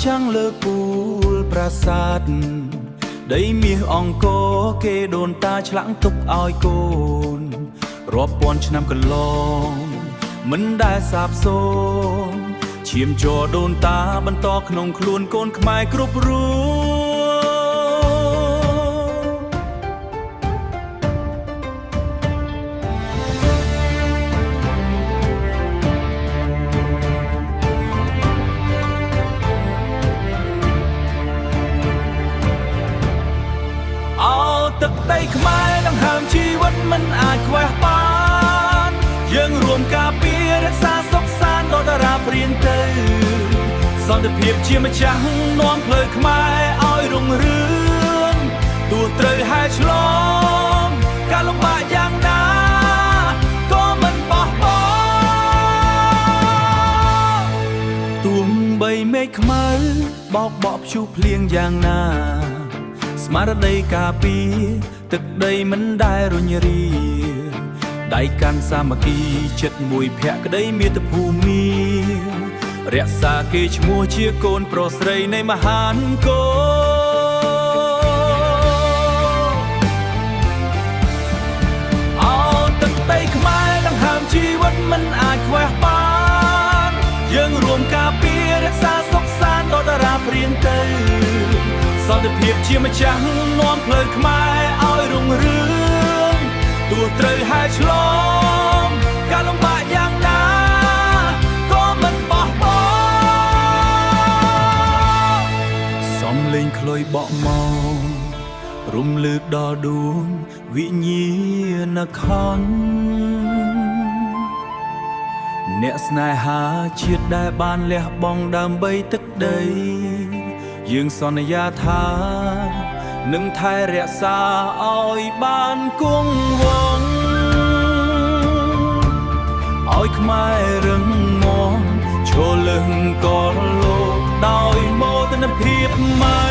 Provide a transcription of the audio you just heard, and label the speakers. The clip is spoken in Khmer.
Speaker 1: ចាំងលើពូលប្រាសាទដីមាសអង្គរគេដូនតាឆ្លាក់ទុកឲ្យកូនរាប់ពាន់ឆ្នាំកន្លងមិនដែលសាបសូន្យឈាមជ័រដូនតាបន្តក្នុងខ្លួនកូនខ្មែរគ្រប់រូបទឹកដីខ្មែរដង្ហើមជីវិតមិនអាចខ្វះបានយើងរួមការពាររក្សាសុខសាន្តដល់តារាព្រានទៅសន្តិភាពជាម្ចាស់នាំផ្លូវខ្មែរឲ្យរុងរឿងទោះត្រូវហែឆ្លងការលំបាកយ៉ាងណាក៏មិនបោះបង់ទោះបីមេឃខ្មៅបោកបក់ព្យុះភ្លៀងយ៉ាងណាស្មារតីការពារទឹកដីមិនដែលរញរាដៃកាន់សាមគ្គីចិត្តមួយភក្តីមាតុភូមិរក្សាកេរ្តិ៍ឈ្មោះជាកូនប្រុសស្រីនៃមហានគរអោទឹកដីខ្មែរដង្ហើមជីវិតមិនអាចខ្វះបានយើងរួមការពាររក្សាសុខសាន្តដល់តារាព្រានទៅសន្តិភាពជាម្ចាស់នាំផ្លូវខ្មែរឲ្យរុងរឿងទោះត្រូវហែឆ្លងការលំបាកយ៉ាងណាក៏មិនបោះបង់សំលេងខ្លុយបក់មករំលឹកដល់ដួងវិញ្ញាណខន្ធអ្នកស្នេហាជាតិដែលបានលះបង់ដើម្បីទឹកដីយើងសន្យាថានឹងថែរក្សាឲ្យបានគង់វង្សឲ្យខ្មែររឹងមាំឈរលឹងកលលោកដោយមោទនភាពម៉ៃ